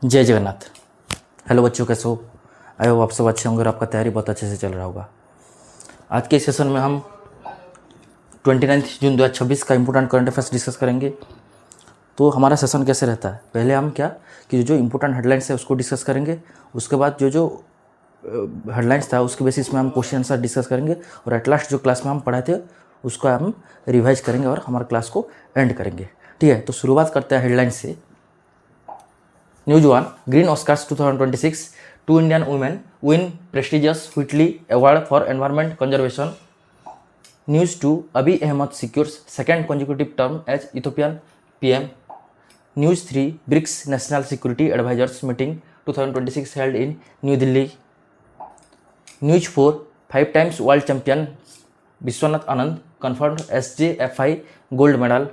जय जगन्नाथ। हेलो बच्चों, कैसे हो? आए हो आप सब अच्छे होंगे और आपका तैयारी बहुत अच्छे से चल रहा होगा। आज के सेशन में हम 29 जून 2026 का इंपॉर्टेंट करंट अफेयर्स डिस्कस करेंगे। तो हमारा सेशन कैसे रहता है, पहले हम क्या कि जो इंपॉर्टेंट हेडलाइंस है उसको डिस्कस करेंगे। उसके बाद जो हेडलाइंस था उसके बेसिस में हम क्वेश्चन आंसर डिस्कस करेंगे और एट लास्ट जो क्लास में हम पढ़ाए थे उसको हम रिवाइज करेंगे और हमारे क्लास को एंड करेंगे। ठीक है, तो शुरुआत करते हैं हेडलाइन से। News 1, Green Oscars 2026, two Indian women win prestigious Whitley Award for Environment Conservation. News 2, Abiy Ahmed secures second consecutive term as Ethiopian PM. News 3, BRICS National Security Advisors Meeting 2026 held in New Delhi. News 4, 5 times world champion Vishwanath Anand confirmed SJFI gold medal.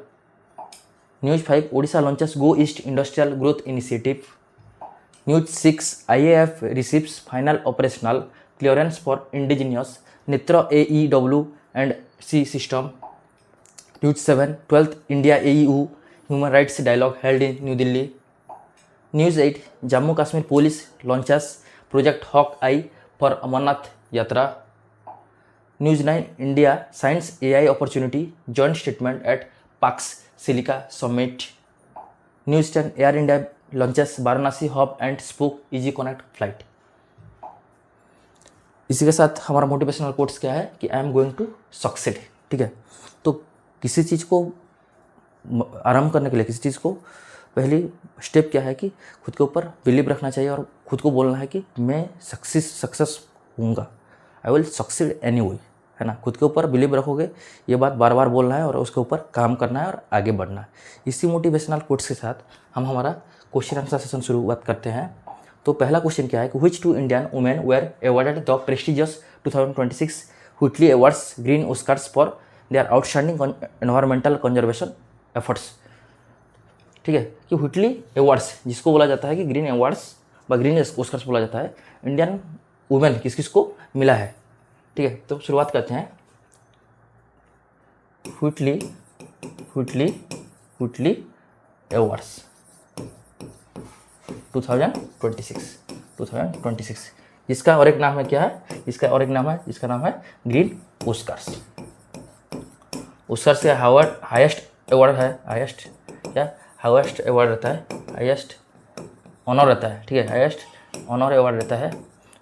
News 5, Odisha launches Go East Industrial Growth Initiative. News 6, IAF receives final operational clearance for indigenous Nitra AEW and C system. News 7, 12th India AEU Human Rights Dialogue held in New Delhi. News 8, Jammu Kashmir Police launches Project Hawk-Eye for Amarnath Yatra. News 9, India signs AI opportunity joint statement at Pax Silica Summit. News 10, Air India launches Varanasi hub and spoke easy connect flight. इसी के साथ हमारा motivational quotes क्या है कि I am going to succeed. ठीक है, तो किसी चीज़ को आरंभ करने के लिए, किसी चीज़ को पहली स्टेप क्या है कि खुद के ऊपर बिलीव रखना चाहिए और खुद को बोलना है कि मैं सक्सेस होऊंगा, I will succeed any way, है ना। खुद के ऊपर बिलीव रखोगे, ये बात बार बार बोलना है और उसके ऊपर काम करना है और आगे बढ़ना है। इसी मोटिवेशनल कोट्स के साथ हम हमारा क्वेश्चन आंसर सेशन शुरुआत करते हैं। तो पहला क्वेश्चन क्या है कि which two Indian women were awarded the prestigious 2026 Whitley awards green Oscars for their outstanding environmental conservation efforts. ठीक है, कि व्हिटली अवार्ड्स जिसको बोला जाता है कि ग्रीन अवार्ड्स व ग्रीन ऑस्कर्स बोला जाता है, इंडियन वुमेन किस किस को मिला है। ठीक है, तो शुरुआत करते हैं। व्हिटली अवार्ड्स 2026 इसका और एक नाम है, क्या है इसका और एक नाम है, इसका नाम है ग्रीन ऑस्कर्स। ऑस्कर से हाईएस्ट अवार्ड है, हाईएस्ट अवार्ड रहता है, हाईएस्ट ऑनर रहता है। ठीक है, हाईएस्ट ऑनर अवार्ड रहता है।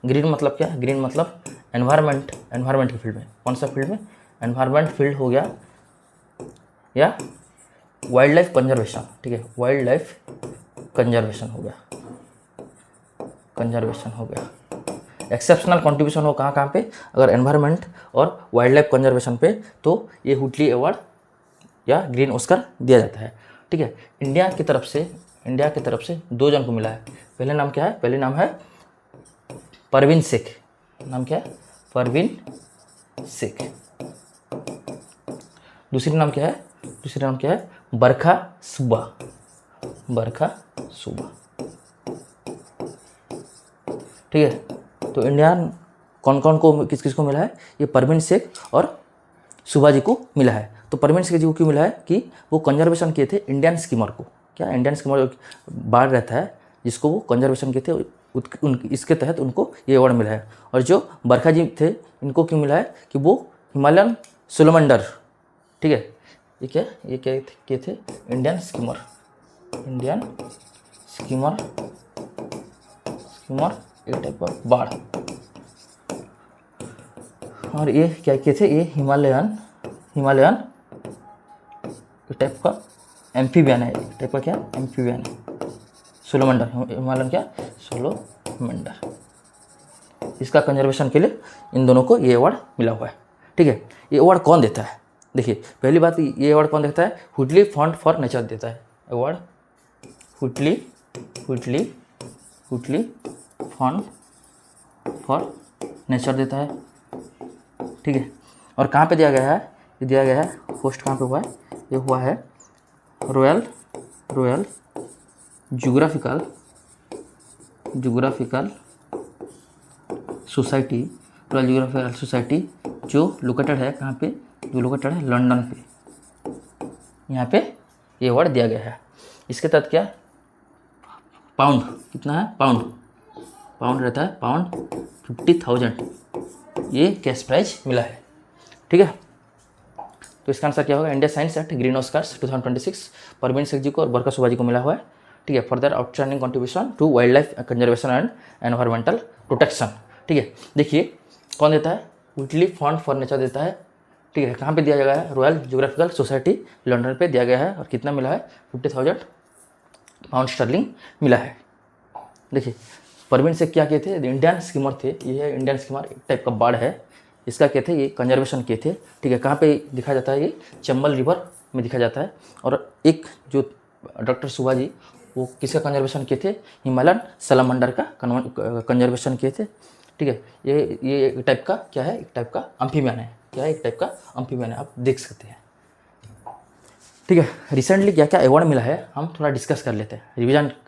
ग्रीन मतलब क्या, ग्रीन मतलब एनवायरनमेंट की फील्ड में, कौन सा फील्ड में, एनवायरनमेंट फील्ड हो गया या वाइल्ड लाइफ कंजर्वेशन। ठीक है, वाइल्ड लाइफ कंजर्वेशन हो गया। एक्सेप्शनल कंट्रीब्यूशन हो कहाँ पे, अगर एनवायरनमेंट और वाइल्ड लाइफ कंजर्वेशन पे, तो ये व्हिटली अवार्ड या ग्रीन ऑस्कर दिया जाता है। ठीक है, इंडिया की तरफ से 2 जन को मिला है। पहले नाम क्या है, पहले नाम है परवीन शेख। नाम क्या है, परवीन शेख। दूसरी नाम क्या है, बरखा सुब्बा। ठीक है, तो इंडियन कौन कौन को किस किस को मिला है, ये परवीन शेख और सुबा जी को मिला है। तो परवीन शेख जी को क्यों मिला है कि वो कंजर्वेशन किए थे इंडियन स्कीमर को। क्या इंडियन स्कीमर बाढ़ रहता है जिसको वो कंजर्वेशन किए थे, इसके तहत उनको ये अवार्ड मिला है। और जो बरखा जी थे इनको क्यों मिला है कि वो हिमालयन सोलोमंडर। ठीक है, ये क्या किए थे, इंडियन स्कीमर एक टाइप का बाढ़। और ये क्या किए थे, ये हिमालयन टाइप का एम्फीबियन है, टाइप का क्या एम्फीबियन है, सोलोमंडर, हिमालयन क्या सोलोमंडर। इसका कंजर्वेशन के लिए इन दोनों को ये अवार्ड मिला हुआ है। ठीक है, ये अवार्ड कौन देता है, देखिए पहली बात, ये अवार्ड कौन देता है, व्हिटली फंड फॉर नेचर देता है award, Whitley fund for nature देता है। ठीक है, और कहाँ पे दिया गया है, ये दिया गया है पोस्ट कहाँ पे हुआ है, ये हुआ है रॉयल ज्योग्राफिकल सोसाइटी जो लोकेटेड है कहाँ पे, जो लोकेटेड है लंदन पे, यहाँ पे ये अवार्ड दिया गया है। इसके तहत क्या पाउंड, कितना है पाउंड रहता है पाउंड 50,000 ये कैश प्राइज मिला है। ठीक है, तो इसका आंसर क्या होगा? India science at green Oscars 2026 Parveen Shaikh ji को और बरका सुबा जी को मिला हुआ है। ठीक है, for their outstanding contribution to wildlife conservation and environmental protection. ठीक है, देखिए कौन देता है? व्हिटली फंड फॉर नेचर देता है। ठीक है, कहाँ पे दिया गया है? रॉयल जियोग्राफिकल सोसाइटी लंदन पे दिया गया है और कितना मिला है? 50,000 पाउंड स्टर्लिंग मिला है। देखिए परवीन शेख क्या किए थे? इंडियन स्कीमर थे, ये है इंडियन स्कीमर, एक टाइप का बाढ़ है इसका, किए थे ये कंजर्वेशन किए थे। ठीक है, कहाँ पे दिखा जाता है? ये चंबल रिवर में दिखा जाता है। और एक जो डॉक्टर सुभा जी वो किसका कंजर्वेशन किए थे? हिमालयन सलामंडर का कंजर्वेशन किए थे। ठीक है, ये एक टाइप का क्या है? एक टाइप का अम्फीबियन है। क्या है? एक टाइप का अम्फीबियन है, आप देख सकते हैं। ठीक है, रिसेंटली क्या क्या अवार्ड मिला है हम थोड़ा डिस्कस कर लेते हैं,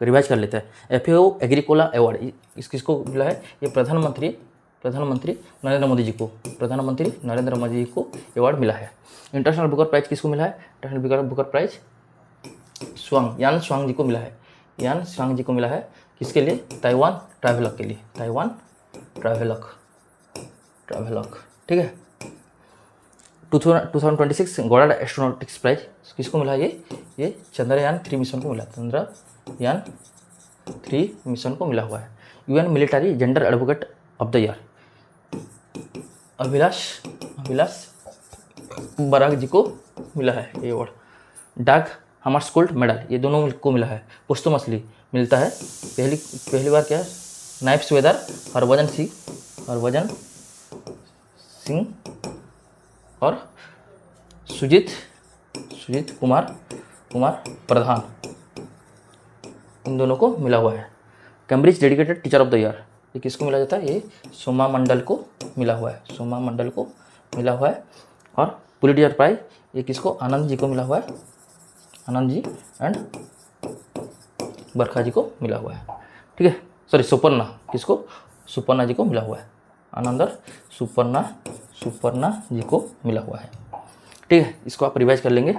रिवाइज कर लेते हैं। FAO एग्रीकोला अवार्ड किसको मिला है? ये प्रधानमंत्री नरेंद्र मोदी जी को अवार्ड मिला है। इंटरनेशनल बुकर प्राइज किसको मिला है? इंटरनेशनल बुकर प्राइज यान स्वांग जी को मिला है। यान स्वांग जी को मिला है किसके लिए? ताइवान ट्रैवलग के लिए, ताइवान ट्रैवलग। ठीक है, 2026 गॉड एस्ट्रोनॉटिक्स प्राइज किसको मिला? ये चंद्रयान 3 मिशन को मिला, चंद्रयान 3 मिशन को मिला हुआ है। UN military gender advocate of the year Abhilash बराग जी को मिला है ये अवार्ड। डाग हमरस्कोल्ड मेडल ये दोनों को मिला है, पोस्टमसली मिलता है। पहली बार क्या है? नाइब सूबेदार हरभजन सिंह और सुजीत कुमार प्रधान, इन दोनों को मिला हुआ है। Cambridge dedicated teacher of the year ये किसको मिला जाता है? ये सोमा मंडल को मिला हुआ है। और पुलिट्जर प्राइज ये किसको? आनंद जी को मिला हुआ है, आनंद जी एंड बरखा जी को मिला हुआ है। ठीक है, सॉरी सुपर्णा, किसको? सुपर्णा जी को मिला हुआ है, आनंद और सुपर्णा जी को मिला हुआ है। ठीक है, इसको आप रिवाइज कर लेंगे।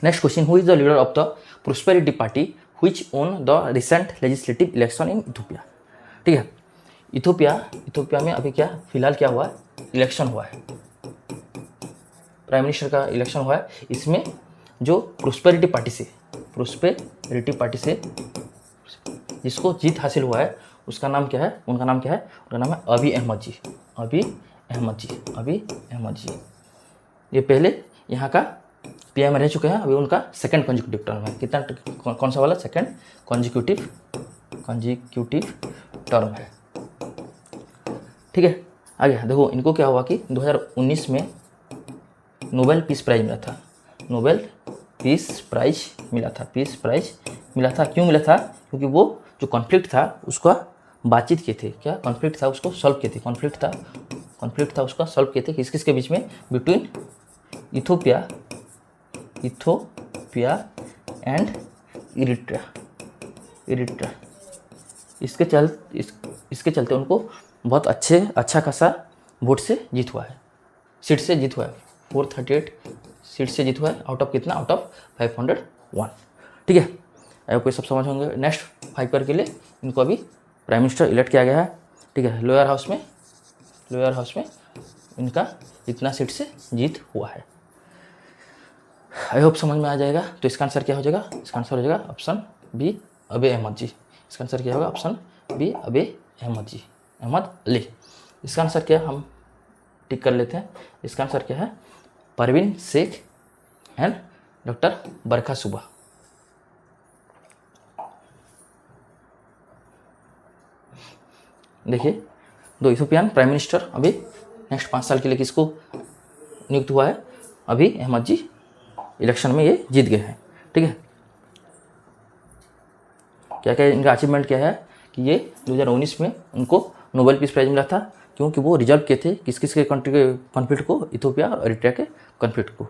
Next question, who is the leader of the prosperity party which own the recent legislative election in Ethiopia. ठीक है, इथियोपिया में अभी क्या फिलहाल क्या हुआ है? इलेक्शन हुआ है, प्राइम मिनिस्टर का इलेक्शन हुआ है। इसमें जो प्रोस्पेरिटी पार्टी से जिसको जीत हासिल हुआ है उसका नाम क्या है? उनका नाम है अभी अहमद जी। ये पहले यहाँ का PM रह चुके हैं, अभी उनका सेकंड कॉन्जिक्यूटिव टर्म है। कितना? कौन सा वाला? सेकंड कॉन्जिक्यूटिव टर्म है। ठीक है, आगे देखो इनको क्या हुआ कि 2019 में नोबेल पीस प्राइज मिला था। क्यों मिला था? क्योंकि वो जो कॉन्फ्लिक्ट था उसका बातचीत किए थे। क्या कॉन्फ्लिक्ट था? उसको सॉल्व किए थे। कॉन्फ्लिक्ट था उसका सॉल्व किए थे। किस के बीच में? Between Ethiopia and Eritrea. इसके चलते उनको बहुत अच्छा खासा वोट से जीत हुआ है, सीट से जीत हुआ है। 438 सीट से जीत हुआ है, आउट ऑफ कितना? Out of 501। ठीक है, आपको सब समझ होंगे। नेक्स्ट 5 ईयर के लिए इनको अभी प्राइम मिनिस्टर इलेक्ट किया गया है। ठीक है, लोअर हाउस में इनका इतना सीट से जीत हुआ है। आई होप समझ में आ जाएगा। तो इसका आंसर क्या हो जाएगा? इसका आंसर हो जाएगा ऑप्शन बी, अबे अहमद जी। इसका आंसर क्या होगा? ऑप्शन बी, अबे अहमद जी, अहमद अली। इसका आंसर क्या हम टिक कर लेते हैं। इसका आंसर क्या है? परवीन शेख एंड डॉक्टर बरखा सुबा। देखिए, दो इथियोपियन प्राइम मिनिस्टर अभी नेक्स्ट 5 साल के लिए किसको नियुक्त हुआ है? अभी अहमद जी इलेक्शन में ये जीत गए हैं। ठीक है, क्या क्या इनका अचीवमेंट क्या है कि ये 2019 में उनको नोबेल पीस प्राइज मिला था, क्योंकि वो रिजॉल्व किए थे किस के कंट्री के कॉन्फ्लिक्ट को? इथियोपिया और इरिट्रिया के कॉन्फ्लिक्ट को।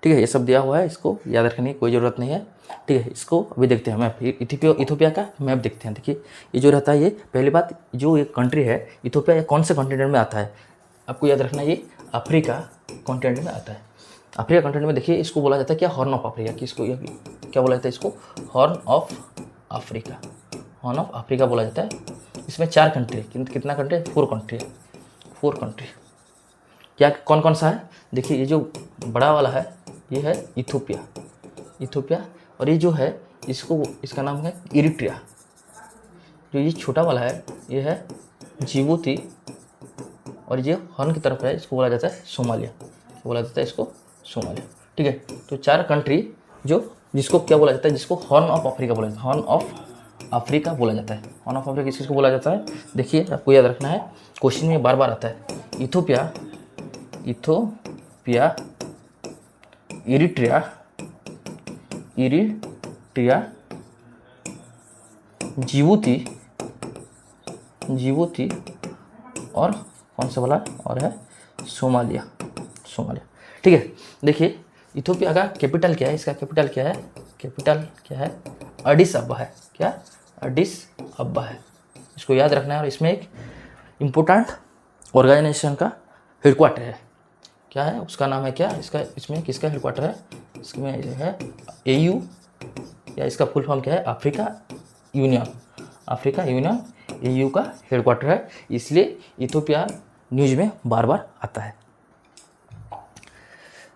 ठीक है, ये सब दिया हुआ है, इसको याद रखने की कोई ज़रूरत नहीं है। ठीक है, इसको अभी देखते हैं मैप, इथियोपिया का मैप देखते हैं। देखिए ये जो रहता है, ये पहली बात जो ये कंट्री है इथियोपिया, ये कौन से कॉन्टिनेंट में आता है? आपको याद रखना, ये अफ्रीका कॉन्टिनेंट में आता है। अफ्रीका कॉन्टिनेंट में देखिए इसको बोला जाता है क्या? Horn of Africa. किसको क्या बोला जाता है? इसको horn of Africa. Horn of Africa बोला जाता है। इसमें 4 कंट्री, कितना कंट्री, 4 कंट्री है, 4 कंट्री। क्या कौन कौन सा है, देखिए ये जो बड़ा वाला है ये है इथोपिया, इथोपिया, और ये जो है इसका नाम है इरिट्रिया। जो ये छोटा वाला है ये है जिबूती, और ये हॉर्न की तरफ है इसको बोला जाता है सोमालिया, बोला जाता है इसको सोमालिया। ठीक है, तो 4 कंट्री जो जिसको क्या बोला जाता है, जिसको हॉर्न ऑफ अफ्रीका बोला जाता है, हॉर्न ऑफ अफ्रीका बोला जाता है। हॉर्न ऑफ अफ्रीका किसको बोला जाता है, देखिए आपको याद रखना है, क्वेश्चन में बार बार आता है। Ethiopia, Ethiopia, Eritrea, Eritrea, Djibouti, Djibouti, और कौन सा वाला और है सोमालिया, सोमालिया। ठीक है, देखिए इथोपिया का कैपिटल क्या है, इसका कैपिटल क्या है, कैपिटल क्या है, एडिस अब्बा है। क्या, एडिस अब्बा है, इसको याद रखना है। और इसमें एक इम्पोर्टेंट ऑर्गेनाइजेशन का हेडक्वार्टर है, क्या है उसका नाम है क्या, इसका इसमें किसका हेडक्वार्टर है, इसमें है AU, या इसका फुल फॉर्म क्या है, Africa union, Africa union AU का हेडक्वार्टर है, इसलिए इथोपिया न्यूज में बार बार आता है।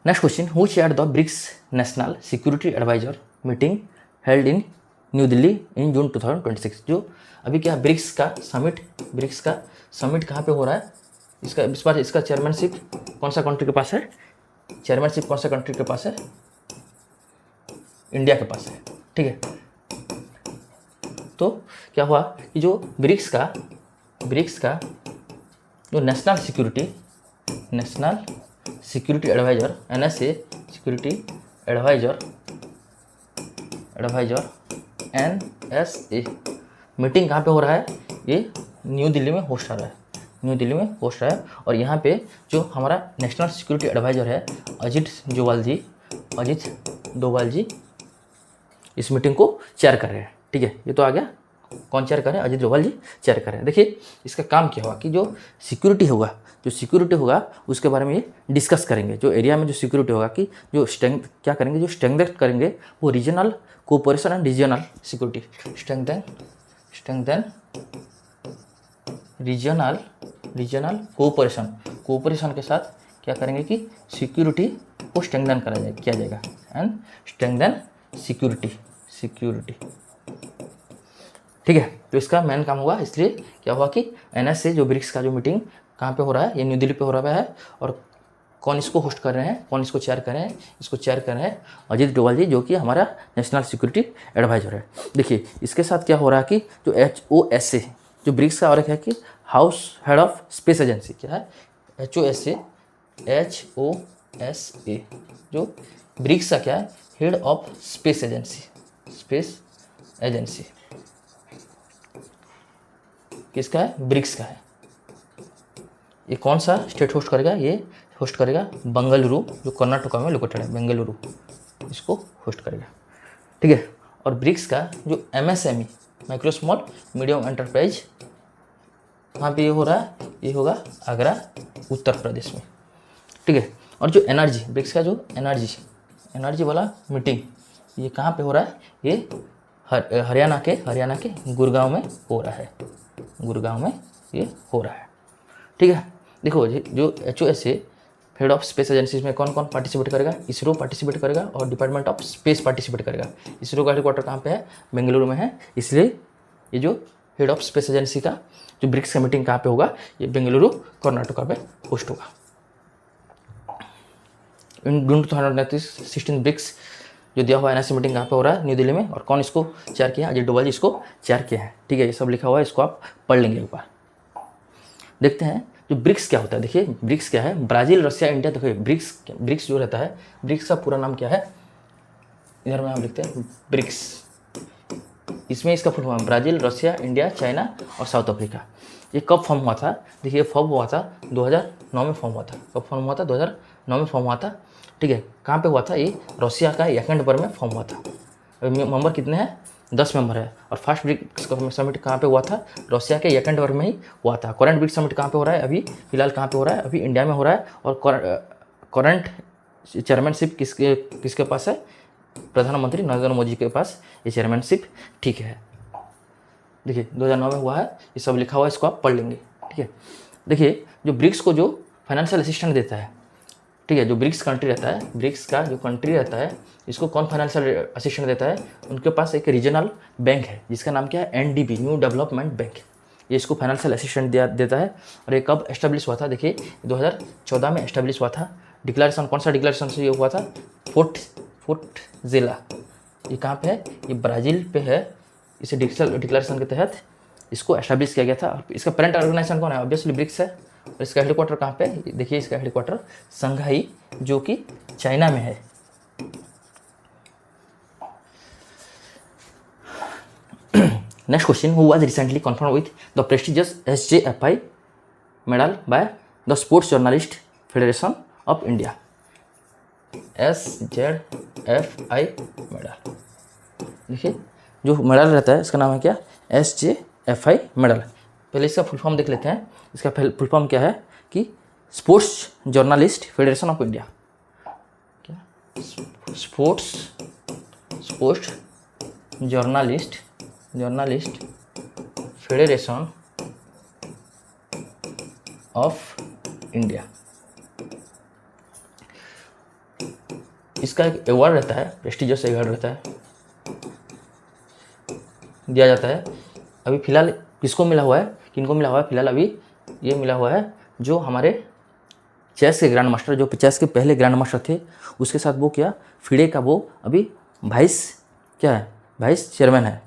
Next question, who chaired the BRICS national security adviser meeting held in New Delhi in June 2026। जो अभी क्या ब्रिक्स का समिट कहाँ पे हो रहा है, इस बार इसका चेयरमैनशिप कौन सा कंट्री के पास है, चेयरमैनशिप कौन सा कंट्री के पास है, इंडिया के पास है। ठीक है, तो क्या हुआ कि जो ब्रिक्स का जो national security adviser NSA security adviser NSA meeting कहाँ पे हो रहा है, ये न्यू दिल्ली में होस्ट हो रहा है। और यहाँ पे जो हमारा नेशनल सिक्योरिटी एडवाइजर है अजित डोभाल जी इस मीटिंग को चेयर कर रहे हैं। ठीक है, ये तो आ गया, कौन चेयर कर रहे हैं, अजित डोभाल जी चेयर कर रहे हैं। देखिए इसका काम क्या होगा कि जो सिक्योरिटी होगा उसके बारे में ये डिस्कस करेंगे। जो एरिया में जो सिक्योरिटी होगा कि जो क्या करेंगे, जो स्ट्रेंथन करेंगे वो regional cooperation and regional security, strengthen regional cooperation के साथ क्या करेंगे कि सिक्योरिटी को स्ट्रेंथन किया जाएगा एंड स्ट्रेंथन सिक्योरिटी। ठीक है, तो इसका मेन काम होगा। इसलिए क्या हुआ कि NSA जो ब्रिक्स का जो मीटिंग कहाँ पे हो रहा है, ये न्यू दिल्ली पे हो रहा है, और कौन इसको होस्ट कर रहे हैं, कौन इसको चेयर कर रहे हैं, इसको चेयर कर रहे हैं अजित डोभाल जी, जो कि हमारा नेशनल सिक्योरिटी एडवाइजर है। देखिए इसके साथ क्या हो रहा है कि जो HOSA जो ब्रिक्स का और एक है कि house head of space agency, क्या है HOSA जो ब्रिक्स का क्या है, हेड ऑफ स्पेस एजेंसी किसका है, ब्रिक्स का है। ये कौन सा स्टेट होस्ट करेगा, ये होस्ट करेगा बेंगलुरु, जो कर्नाटक में लोकेटेड है, बेंगलुरु इसको होस्ट करेगा। ठीक है, और ब्रिक्स का जो MSME micro small medium enterprise कहाँ पे ये हो रहा है, ये होगा आगरा उत्तर प्रदेश में। ठीक है, और जो एनर्जी ब्रिक्स का जो एनर्जी वाला मीटिंग ये कहाँ पे हो रहा है, ये हरियाणा के गुड़गांव में हो रहा है, गुड़गांव में ये हो रहा है। ठीक है, देखो जो HOSA head of space agencies में कौन कौन पार्टिसिपेट करेगा, इसरो पार्टिसिपेट करेगा और डिपार्टमेंट ऑफ स्पेस पार्टिसिपेट करेगा। इसरो का हेडक्वार्टर कहाँ पे है, बेंगलुरु में है, इसलिए ये जो हेड ऑफ स्पेस एजेंसी का जो ब्रिक्स का मीटिंग कहाँ पे होगा, ये बेंगलुरु कर्नाटक में होस्ट होगा। इन जून 2016 ब्रिक्स जो दिया हुआ NSA मीटिंग कहाँ पे हो रहा है, न्यू दिल्ली में, और कौन इसको चेयर किया, अजित डोभाल जी इसको चेयर किया है। ठीक है, ये सब लिखा हुआ है, इसको आप पढ़ लेंगे एक बार। देखते हैं जो ब्रिक्स क्या होता है। देखिए ब्रिक्स क्या है, ब्राज़ील, रशिया, इंडिया। देखिए ब्रिक्स जो रहता है, ब्रिक्स का पूरा नाम क्या है, इधर में हम लिखते हैं ब्रिक्स, इसमें इसका full form Brazil, Russia, India, China और साउथ अफ्रीका। ये कब फॉर्म हुआ था, देखिए फॉर्म हुआ था 2009 में फॉर्म हुआ था। कब फॉर्म हुआ था, 2009 में फॉर्म हुआ था। ठीक है, कहाँ पे हुआ था, ये रशिया का यकेंडबर्ग में फॉर्म हुआ था। मेंबर कितने हैं, 10 मेंबर है। और फर्स्ट ब्रिक्स समिट कहाँ पे हुआ था, रशिया के यकेंडबर्ग में ही हुआ था। करंट ब्रिक्स समिट कहाँ पे हो रहा है, अभी फिलहाल कहाँ पे हो रहा है, अभी इंडिया में हो रहा है। और करंट चेयरमैनशिप किसके पास है, प्रधानमंत्री नरेंद्र मोदी के पास ये चेयरमैनशिप। ठीक है, देखिए 2009 में हुआ है, ये सब लिखा हुआ है, इसको आप पढ़ लेंगे। ठीक है, देखिए जो ब्रिक्स को जो फाइनेंशियल असिस्टेंट देता है, ठीक है, जो ब्रिक्स कंट्री रहता है, ब्रिक्स का जो कंट्री रहता है, इसको कौन फाइनेंशियल असिस्टेंट देता है? उनके पास एक रीजनल बैंक है जिसका नाम क्या है? NDB, new development bank. ये इसको फाइनेंशियल असिस्टेंट देता है। और ये कब एस्टेब्लिश हुआ था? देखिए 2014 में एस्टेब्लिश हुआ था। डिक्लेरेशन, कौन सा डिक्लेरेशन से ये हुआ था? फोर्ट जिला, ये कहाँ पे है? ये ब्राज़ील पे है। इसे डिक्लेरेशन के तहत इसको एस्टेब्लिश किया गया था। इसका पेरेंट ऑर्गेनाइजेशन कौन है? ऑब्वियसली ब्रिक्स है। और इसका हेडक्वार्टर कहाँ पे है? देखिए इसका हेडक्वार्टर संघाई, जो कि चाइना में है। Next question, who was recently confirm with the prestigious SJFI medal by the sports journalist federation of India? SJFI medal, देखिए जो मेडल रहता है इसका नाम है क्या? SJFI medal. पहले इसका फुल फॉर्म देख लेते हैं। इसका फुल फॉर्म क्या है कि sports journalist federation of India. क्या? Sports journalist federation of India. इसका एक अवार्ड रहता है, प्रेस्टिजियस अवार्ड रहता है, दिया जाता है। अभी फिलहाल किसको मिला हुआ है, किनको मिला हुआ है? फिलहाल अभी ये मिला हुआ है जो हमारे चेस के ग्रैंड मास्टर, जो चेस के पहले ग्रैंड मास्टर थे, उसके साथ वो क्या, फिडे का वो अभी वाइस चेयरमैन है।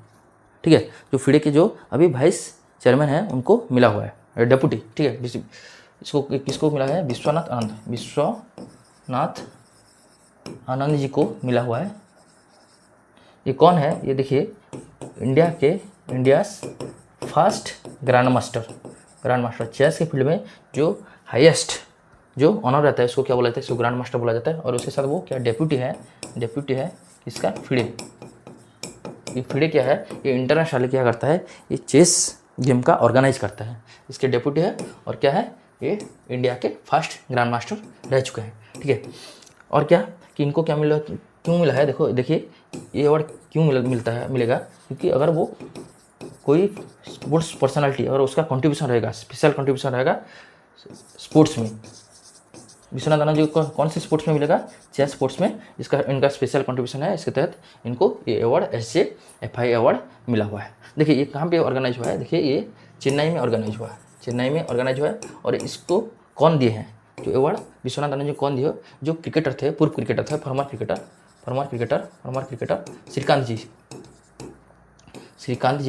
ठीक है, जो फिडे के जो अभी वाइस चेयरमैन है उनको मिला हुआ है, डेप्यूटी। ठीक है, इसको किसको मिला है? विश्वनाथ आनंद जी को मिला हुआ है। ये कौन है? ये देखिए India's first grandmaster chess के फील्ड में जो हाईएस्ट जो ऑनर रहता है उसको क्या बोला जाता है? इसको ग्रैंड मास्टर बोला जाता है। और उसके साथ वो क्या डेप्यूटी है इसका फिडे। ये फिडे क्या है? ये इंटरनेशनल क्या करता है? ये चेस गेम का ऑर्गेनाइज करता है। इसके डेप्यूटी है। और क्या है? ये इंडिया के फर्स्ट ग्रैंड मास्टर रह चुके हैं। ठीक है, और क्या कि इनको क्या क्यों मिला है? देखिए ये अवार्ड क्यों मिलेगा? क्योंकि अगर वो कोई स्पोर्ट्स पर्सनालिटी अगर उसका कंट्रीब्यूशन रहेगा, स्पेशल कंट्रीब्यूशन रहेगा स्पोर्ट्स में। विश्वनाथ आनंद जी को कौन से स्पोर्ट्स में मिलेगा? चेस स्पोर्ट्स में इनका स्पेशल कंट्रीब्यूशन है। इसके तहत इनको ये अवार्ड SJFI अवार्ड मिला हुआ है। देखिए ये कहाँ पे ऑर्गेनाइज हुआ है? देखिए ये चेन्नई में ऑर्गेनाइज हुआ है। और इसको कौन दिए हैं जो अवार्ड? विश्वनाथ आनंद जी कौन दिए? जो क्रिकेटर थे, पूर्व क्रिकेटर थे, फॉर्मर क्रिकेटर श्रीकांत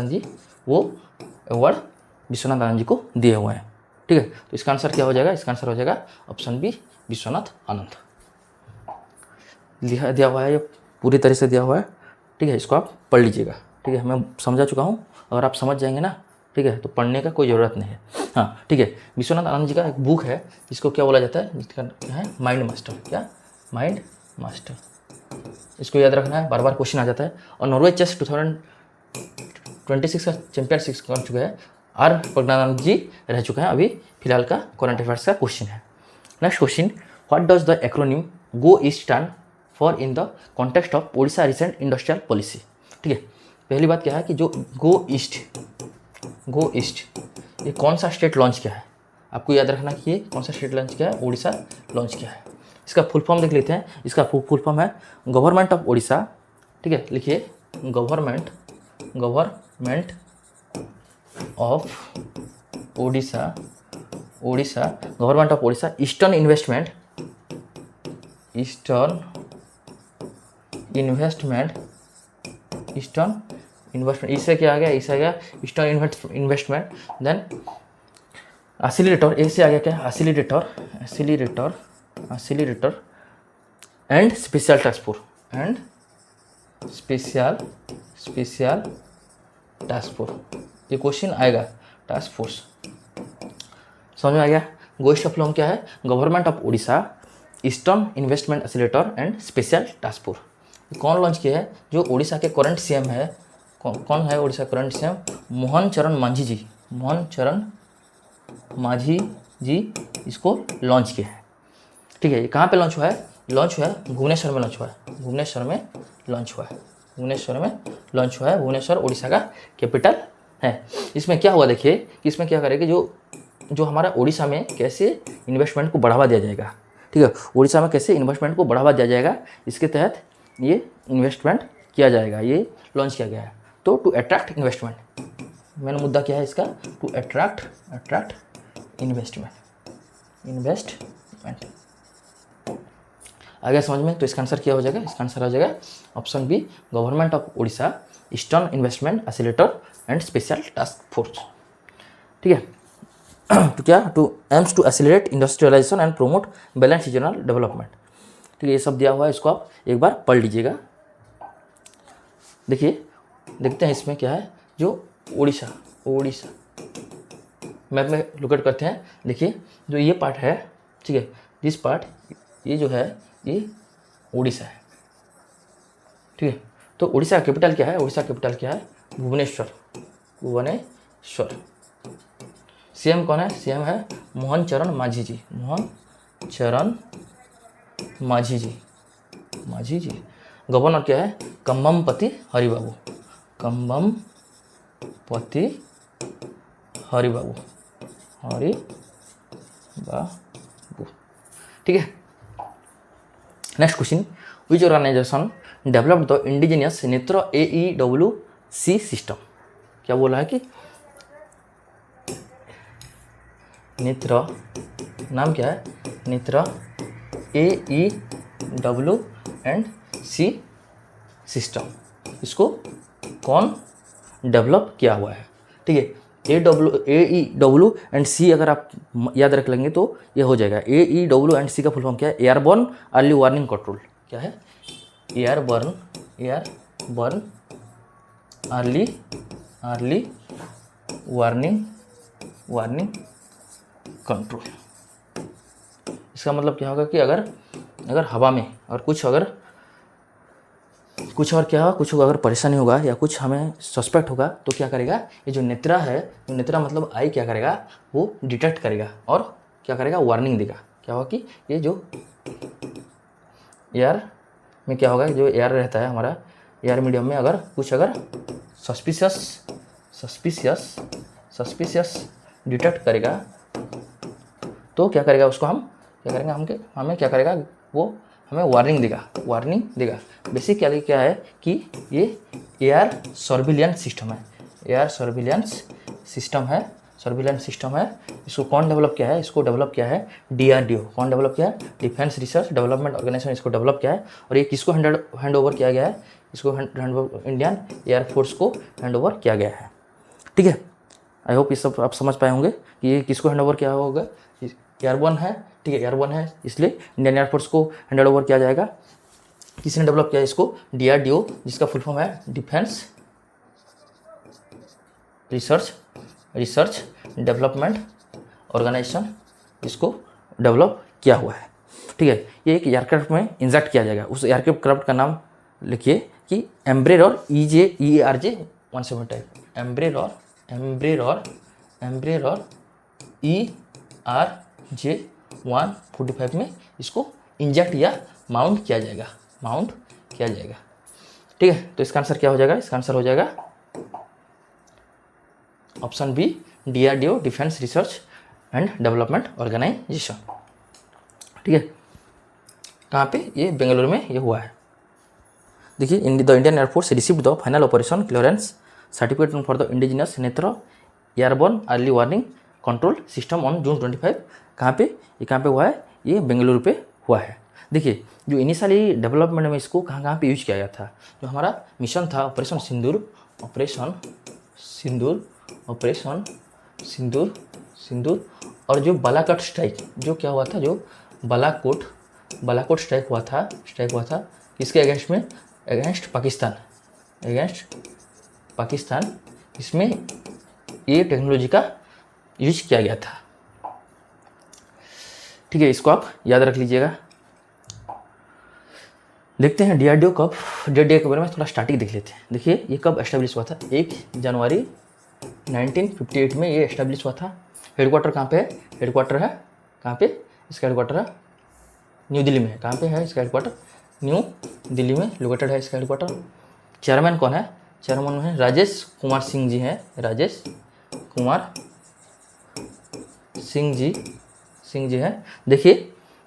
जी वो अवार्ड विश्वनाथ आनंद जी को दिए हुए हैं। ठीक है, तो इसका आंसर क्या हो जाएगा? इसका आंसर हो जाएगा ऑप्शन बी, विश्वनाथ आनंद। दिया हुआ है, ये पूरी तरह से दिया हुआ है। ठीक है, इसको आप पढ़ लीजिएगा। ठीक है, मैं समझा चुका हूँ। अगर आप समझ जाएंगे ना, ठीक है, तो पढ़ने का कोई ज़रूरत नहीं है। हाँ ठीक है, विश्वनाथ आनंद जी का एक बुक है जिसको क्या बोला जाता है? जिसका है माइंड मास्टर। क्या? Mind master. इसको याद रखना है, बार बार क्वेश्चन आ जाता है। और नॉर्वे चेस 2026 का चैंपियनशिप कर चुके हैं आर प्रज्ञानंद जी रह चुके हैं। अभी फिलहाल का करंट अफेयर्स का क्वेश्चन है। Next question, what does the acronym go east stand for in the context of Odisha recent industrial policy? ठीक है, पहली बात क्या है कि जो गो ईस्ट ये कौन सा स्टेट लॉन्च किया है? आपको याद रखना कि ये कौन सा स्टेट लॉन्च किया है? उड़ीसा लॉन्च किया है। इसका फुल फॉर्म देख लेते हैं। इसका फुल फॉर्म है गवर्नमेंट ऑफ उड़ीसा। ठीक है, लिखिए government of Orissa eastern investment इससे क्या आ गया? इससे आ गया ईस्टर्न इन्वेस्टमेंट। देन एसिलेटर, ए से आ गया क्या? Oscillator and special task force ये क्वेश्चन आएगा। टास्क फोर्स समझ में आ गया? गोइस्ट ऑफ लॉन्ग क्या है? Government of Orissa eastern investment accelerator and special task force. कौन लॉन्च किया है? जो उड़ीसा के करंट CM है। कौन है उड़ीसा करंट CM? मोहन चरण मांझी जी इसको लॉन्च किया है। ठीक है, ये कहाँ पे लॉन्च हुआ है? भुवनेश्वर में लॉन्च हुआ है। भुवनेश्वर में लॉन्च हुआ है। भुवनेश्वर उड़ीसा का कैपिटल है। इसमें क्या हुआ देखिए कि इसमें क्या करेगा, जो हमारा उड़ीसा में कैसे इन्वेस्टमेंट को बढ़ावा दिया जाएगा, ठीक है, उड़ीसा में कैसे इन्वेस्टमेंट को बढ़ावा दिया जाएगा, इसके तहत ये इन्वेस्टमेंट किया जाएगा, ये लॉन्च किया गया है। तो टू अट्रैक्ट इन्वेस्टमेंट, मेन मुद्दा क्या है इसका, टू अट्रैक्ट इन्वेस्टमेंट। आ गया समझ में। तो इसका आंसर क्या हो जाएगा, इसका आंसर हो जाएगा option B, government of Orissa eastern investment accelerator and special task force, ठीक है। तो क्या, to aims to accelerate industrialisation and promote balance regional development, ठीक है। ये सब दिया हुआ है, इसको आप एक बार पढ़ लीजिएगा। देखिए, देखते हैं इसमें क्या है, जो उड़ीसा मैप में लोकेट करते हैं। देखिए जो ये पार्ट है, ठीक है, दिस पार्ट, ये जो है ये उड़ीसा है, ठीक है। तो उड़ीसा का कैपिटल क्या है, उड़ीसा कैपिटल क्या है, भुवनेश्वर। सीएम कौन है, सीएम है मोहन चरण मांझी जी। गवर्नर क्या है, कंबमपति हरिबाबू, ठीक है। Next question, which organisation developed the indigenous Netra AEWC system. क्या बोला है कि नेत्र, नाम क्या है, नेत्र AEWC सिस्टम, इसको कौन डेवलप किया हुआ है, ठीक है। AEW&C अगर आप याद रख लेंगे तो ये हो जाएगा। AEW&C का फुल फॉर्म क्या है, एयरबॉर्न अर्ली वार्निंग कंट्रोल। क्या है, एयरबॉर्न अर्ली वार्निंग कंट्रोल। इसका मतलब क्या होगा कि अगर हवा में और कुछ अगर परेशानी होगा या कुछ हमें सस्पेक्ट होगा तो क्या करेगा, ये जो नेत्रा है, जो नेत्रा मतलब आई, क्या करेगा, वो डिटेक्ट करेगा और क्या करेगा, वार्निंग देगा। क्या होगा कि ये जो एयर में क्या होगा, जो एयर रहता है हमारा एयर मीडियम में, अगर सस्पिशियस डिटेक्ट करेगा तो क्या करेगा, उसको हमें क्या करेगा, वो हमें वार्निंग देगा। बेसिकली क्या है कि ये एयर सर्विलेंस सिस्टम है। इसको कौन डेवलप किया है, इसको डेवलप किया है DRDO। कौन डेवलप किया है, डिफेंस रिसर्च डेवलपमेंट ऑर्गेनाइजेशन इसको डेवलप किया है। और ये किसको हैंड ओवर किया गया है, इसको इंडियन एयरफोर्स को हैंड ओवर किया गया है, ठीक है। आई होप ये सब आप समझ पाए होंगे कि ये किसको हैंड ओवर किया होगा, एयरबॉर्न है, ठीक है, एयरबॉर्न है, इसलिए इंडियन एयरफोर्स को हैंड ओवर किया जाएगा। किसने डेवलप किया इसको, DRDO, जिसका फुल फॉर्म है डिफेंस रिसर्च डेवलपमेंट ऑर्गेनाइजेशन, इसको डेवलप किया हुआ है, ठीक है। ये एक एयरक्राफ्ट में इंजेक्ट किया जाएगा। उस एयरक्राफ्ट का नाम लिखिए कि एम्ब्रेयर EARJ 175, एम्ब्रेयर ERJ 145 में इसको इंजेक्ट या माउंट किया जाएगा, ठीक है। तो इसका आंसर क्या हो जाएगा, इसका आंसर हो जाएगा option B, DRDO defence research and development organisation, ठीक है। कहाँ पे, ये बेंगलुरु में ये हुआ है। देखिए, the Indian air force received the final operation clearance certificate for the indigenous Netra airborne early warning control system on June 25। कहाँ पे हुआ है, ये बेंगलुरु पे हुआ है। देखिए, जो इनिशियली डेवलपमेंट में इसको कहाँ पे यूज किया गया था, जो हमारा मिशन था ऑपरेशन सिंदूर और जो बालाकोट स्ट्राइक, जो क्या हुआ था, जो बालाकोट स्ट्राइक हुआ था किसके अगेंस्ट में, अगेंस्ट पाकिस्तान। इसमें ये टेक्नोलॉजी का यूज किया गया था, ठीक है। इसको आप याद रख लीजिएगा। देखते हैं DRDO कब, DRDO के बारे में थोड़ा स्टार्टिंग देख लेते हैं। देखिए, ये कब एस्टेब्लिश हुआ था, 1 जनवरी 1958 में ये एस्टेब्लिश हुआ था। हेडक्वार्टर कहाँ पे है, हेडक्वार्टर है कहाँ पे, इसका हेडक्वार्टर है न्यू दिल्ली में। कहाँ पे है इसका हेडक्वार्टर, न्यू दिल्ली में लोकेटेड है इसका हेडक्वार्टर, चेयरमैन कौन है? चेयरमैन है राजेश कुमार सिंह जी हैं, राजेश कुमार सिंह जी हैं। देखिए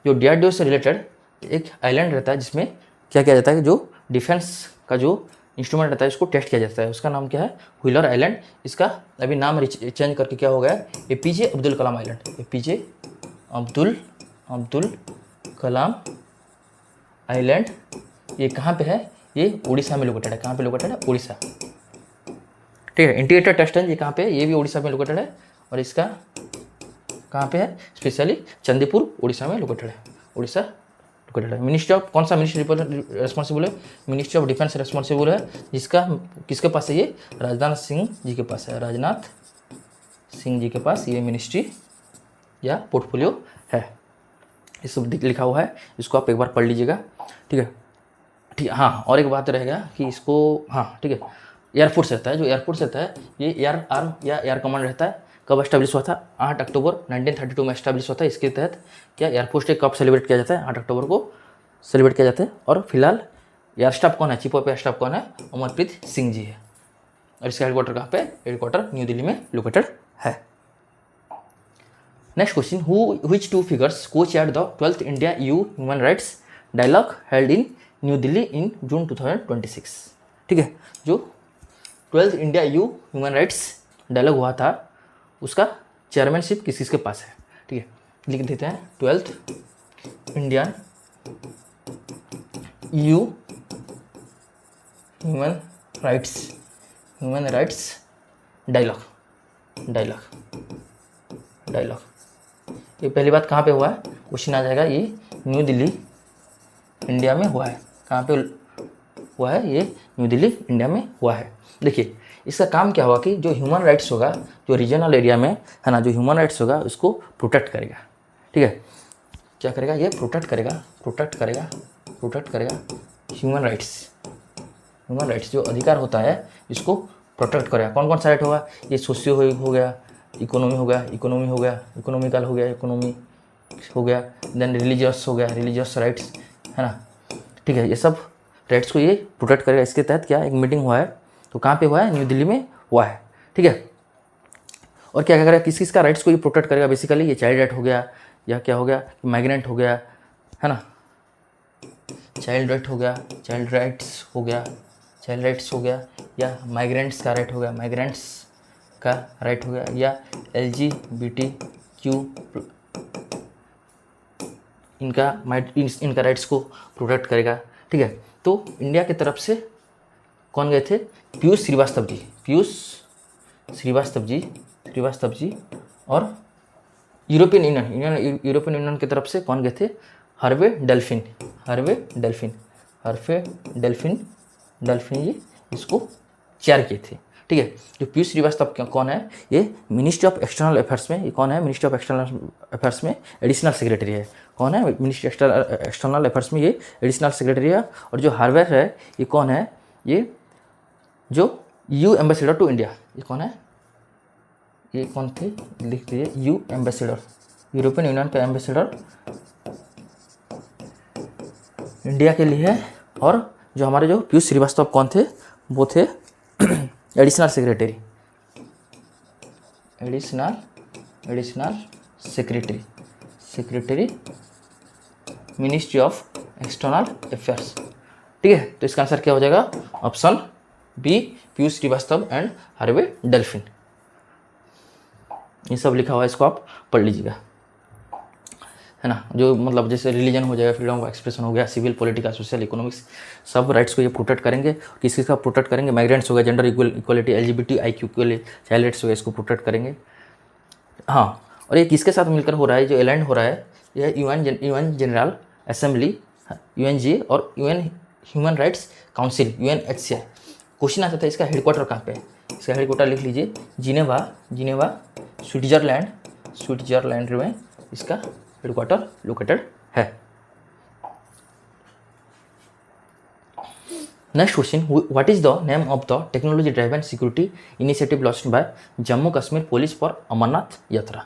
जो DRDO से रिलेटेड एक आइलैंड रहता है जिसमें क्या किया जाता है, जो डिफेंस का जो इंस्ट्रूमेंट रहता है उसको टेस्ट किया जाता है, उसका नाम क्या है? Wheeler island. इसका अभी नाम चेंज करके क्या हो गया? APJ Abdul Kalam island. APJ Abdul Kalam island. ये कहाँ पे है? ये उड़ीसा में लोकेटेड है। कहाँ पे लोकेटेड है? उड़ीसा। ठीक है, इंटीग्रेटेड टेस्ट रेंज ये कहाँ पे है? ये भी उड़ीसा में लोकेटेड है। और इसका कहाँ पे है? स्पेशली चंदीपुर उड़ीसा में लोकेटेड है। उड़ीसा लोकेटेड है। मिनिस्ट्री ऑफ कौन सा मिनिस्ट्री रेस्पॉन्सिबल है? मिनिस्ट्री ऑफ डिफेंस रेस्पॉन्सिबल है, जिसका किसके पास है? ये राजनाथ सिंह जी के पास है। राजनाथ सिंह जी के पास ये मिनिस्ट्री या पोर्टफोलियो है। ये सब लिखा हुआ है, इसको आप एक बार पढ़ लीजिएगा। ठीक है, ठीक है। हाँ, और एक बात रहेगा कि इसको, हाँ ठीक है, एयरफोर्स रहता है। जो एयरफोर्स रहता है ये एयर आर्म या एयर कमांड रहता है। कब एस्टेब्लिश हुआ था? 8 अक्टूबर 1932 में एस्टेब्लिश हुआ था। इसके तहत क्या एयरफोर्स डे कब सेलिब्रेट किया जाता है? 8 अक्टूबर को सेलिब्रेट किया जाता है। और फिलहाल एयर स्टाफ कौन है? चीफ ऑफ एयर स्टाफ कौन है? अमरप्रीत सिंह जी है। और इसका हेडक्वार्टर कहाँ पे? हेडक्वार्टर न्यू दिल्ली में लोकेटेड है। Next question, which two figures co-chaired the 12th India EU Human Rights Dialogue held in New Delhi in June 2026? ठीक है, जो 12th India EU human rights dialogue हुआ था उसका चेयरमैनशिप किस किसके पास है? ठीक है, लिख देते हैं 12th Indian EU human rights dialogue. ये पहली बात कहाँ पे हुआ है? क्वेश्चन आ जाएगा, ये न्यू दिल्ली इंडिया में हुआ है। कहाँ पे हुआ है? ये न्यू दिल्ली इंडिया में हुआ है। देखिए इसका काम क्या हुआ कि जो ह्यूमन राइट्स होगा, जो रीजनल एरिया में है ना, जो ह्यूमन राइट्स होगा उसको प्रोटेक्ट करेगा। ठीक है, क्या करेगा? ये प्रोटेक्ट करेगा ह्यूमन राइट्स जो अधिकार होता है इसको प्रोटेक्ट करेगा। कौन कौन सा राइट होगा? ये सोशियो हो गया, इकोनॉमिकल हो गया, देन रिलीजियस हो गया, रिलीजियस राइट्स है ना। ठीक है, ये सब राइट्स को ये प्रोटेक्ट करेगा। इसके तहत क्या एक मीटिंग हुआ है, तो कहाँ पे हुआ है? न्यू दिल्ली में हुआ है। ठीक है, और क्या करेगा? किस किस का राइट्स को ये प्रोटेक्ट करेगा? बेसिकली ये चाइल्ड राइट हो गया, या क्या हो गया? माइग्रेंट हो गया है ना, चाइल्ड राइट्स हो गया, या माइग्रेंट्स का राइट हो गया, या LGBTQ इनका राइट्स को प्रोटेक्ट करेगा। ठीक है, तो इंडिया की तरफ से कौन गए थे? पीयूष श्रीवास्तव जी और यूरोपियन यूनियन की तरफ से कौन गए थे? हार्वे डेल्फिन जी इसको चेयर किए थे। ठीक है, जो पीयूष श्रीवास्तव कौन है? ये मिनिस्ट्री ऑफ एक्सटर्नल अफेयर्स में, ये कौन है? मिनिस्ट्री ऑफ एक्सटर्नल अफेयर्स में एडिशनल सेक्रेटरी है। कौन है? मिनिस्ट्री एक्सटर्नल अफेयर्स में ये एडिशनल सेक्रेटरी है। और जो हार्वेर है ये कौन है? ये जो EU एम्बेसडर टू इंडिया, ये कौन है? ये कौन थे? लिख दिए, EU एम्बेसडर, यूरोपियन यूनियन का एम्बेसडर इंडिया के लिए है। और जो हमारे जो पीयूष श्रीवास्तव कौन थे? वो थे additional secretary ministry of external affairs. ठीक है, तो इसका आंसर क्या हो जाएगा? Option B, Piyush Srivastava and Harvey Delphine. ये सब लिखा हुआ है, इसको आप पढ़ लीजिएगा है ना। जो मतलब जैसे रिलीजन हो जाएगा, फ्रीडम ऑफ एक्सप्रेशन हो गया, सिविल, पॉलिटिकल, सोशल, इकोनॉमिक्स, सब राइट्स को ये प्रोटेक्ट करेंगे। किस का प्रोटेक्ट करेंगे? माइग्रेंट्स हो गया, gender equality, LGBTIQ equality, child rights हो गया, इसको प्रोटेक्ट करेंगे। हाँ, और ये किसके साथ मिलकर हो रहा है? जो अलाइंड हो रहा है यह UN जनरल असेंबली, UNG और UN human rights council, UNHCR। Question आता था इसका हेडक्वार्टर कहाँ पे है? इसका हेडक्वार्टर लिख लीजिए, जिनेवा स्विट्जरलैंड में इसका हेडक्वार्टर लोकेटेड है। Next question, what is the name of the technology driven security initiative launched by Jammu Kashmir police for Amarnath Yatra?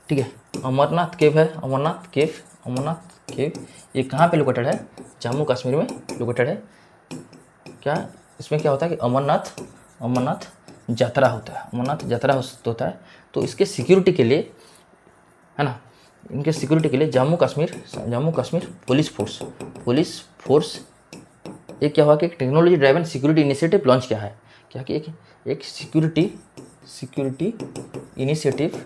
ठीक है, अमरनाथ केव है, अमरनाथ केव ये कहाँ पे लोकेटेड है? जम्मू कश्मीर में लोकेटेड है। क्या इसमें क्या होता है कि अमरनाथ यात्रा होता है, अमरनाथ यात्रा होता है। तो इसके सिक्योरिटी के लिए, है ना, इनके सिक्योरिटी के लिए जम्मू कश्मीर पुलिस फोर्स एक क्या हुआ कि एक technology driven security initiative launch किया है। क्या कि एक सिक्योरिटी इनिशिएटिव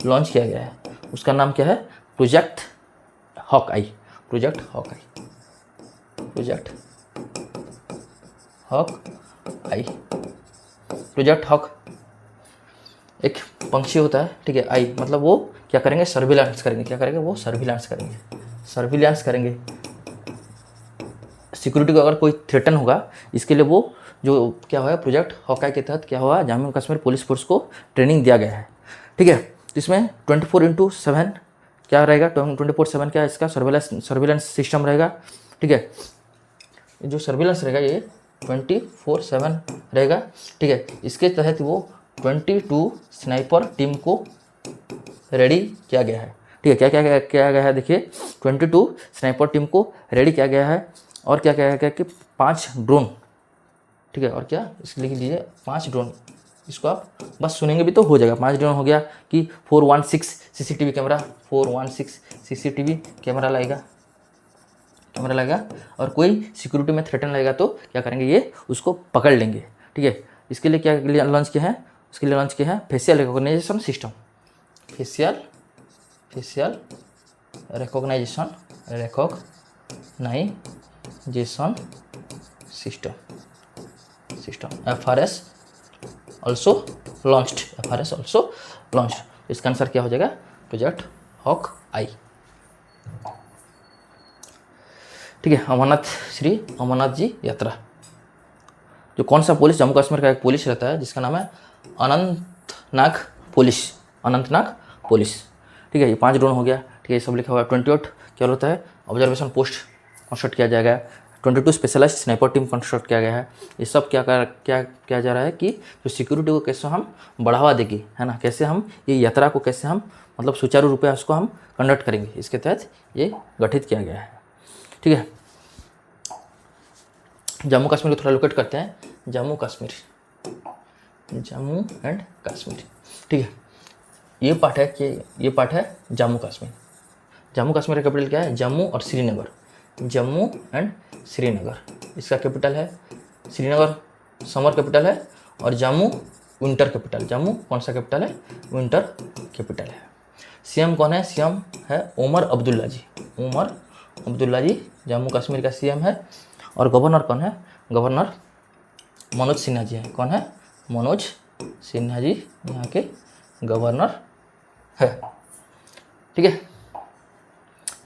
लॉन्च किया गया है। उसका नाम क्या है? प्रोजेक्ट हॉक आई। प्रोजेक्ट हॉक एक पंक्षी होता है, ठीक है। आई मतलब वो क्या करेंगे? सर्विलांस करेंगे। क्या करेंगे? वो सर्विलांस करेंगे। सिक्योरिटी को अगर कोई थ्रेटन होगा, इसके लिए वो जो क्या हुआ है, प्रोजेक्ट हॉकाई के तहत क्या हुआ, जम्मू कश्मीर पुलिस फोर्स को ट्रेनिंग दिया गया है, ठीक है। इसमें 24/7 क्या रहेगा? 24/7 क्या इसका सर्विलेंस सिस्टम रहेगा, ठीक है। जो सर्विलेंस रहेगा ये 24/7 रहेगा, ठीक है। इसके तहत वो 22 स्नाइपर टीम को रेडी किया गया है, ठीक है। क्या किया गया है? देखिए 22 स्नाइपर टीम को रेडी किया गया है। और क्या किया गया कि 5 ड्रोन, ठीक है। और क्या इसके लिख लीजिए 5 ड्रोन। इसको आप बस सुनेंगे भी तो हो जाएगा। 5 ड्रोन हो गया कि 416 सीसीटीवी कैमरा, 416 सीसीटीवी कैमरा लगेगा। और कोई सिक्योरिटी में थ्रेटन लगेगा तो क्या करेंगे? ये उसको पकड़ लेंगे, ठीक है। इसके लिए क्या लॉन्च किया है? उसके लिए लॉन्च किया है facial recognition system. Facial recognition system FRS also launched. इसका आंसर क्या हो जाएगा? प्रोजेक्ट हॉक आई, ठीक है। श्री अमरनाथ जी यात्रा। जो कौन सा पुलिस? जम्मू कश्मीर का एक पुलिस रहता है जिसका नाम है अनंतनाग पुलिस, ठीक है। ये 5 ड्रोन हो गया, ठीक है। ये सब लिखा हुआ है। 28 क्या होता है? ऑब्जर्वेशन पोस्ट कंस्ट्रक्ट किया जाएगा। 22 स्पेशलाइज्ड स्नाइपर टीम कंस्ट्रक्ट किया गया है। ये सब क्या किया जा रहा है कि जो सिक्योरिटी को कैसे हम बढ़ावा देंगे, है ना, कैसे हम ये यात्रा को कैसे हम मतलब सुचारू रूप से उसको हम कंडक्ट करेंगे, इसके तहत ये गठित किया गया है, ठीक है। जम्मू कश्मीर को थोड़ा लोकेट करते हैं। जम्मू एंड कश्मीर, ठीक है। ये पार्ट है जम्मू कश्मीर का कैपिटल क्या है? जम्मू और श्रीनगर। जम्मू एंड श्रीनगर, इसका कैपिटल है श्रीनगर, समर कैपिटल है। और जम्मू विंटर कैपिटल। जम्मू कौन सा कैपिटल है? विंटर कैपिटल है। सीएम कौन है? सीएम है उमर अब्दुल्ला जी, जम्मू कश्मीर का सीएम है। और गवर्नर कौन है? गवर्नर मनोज सिन्हा जी है। कौन है? मनोज सिन्हा जी यहाँ के गवर्नर है, ठीक है।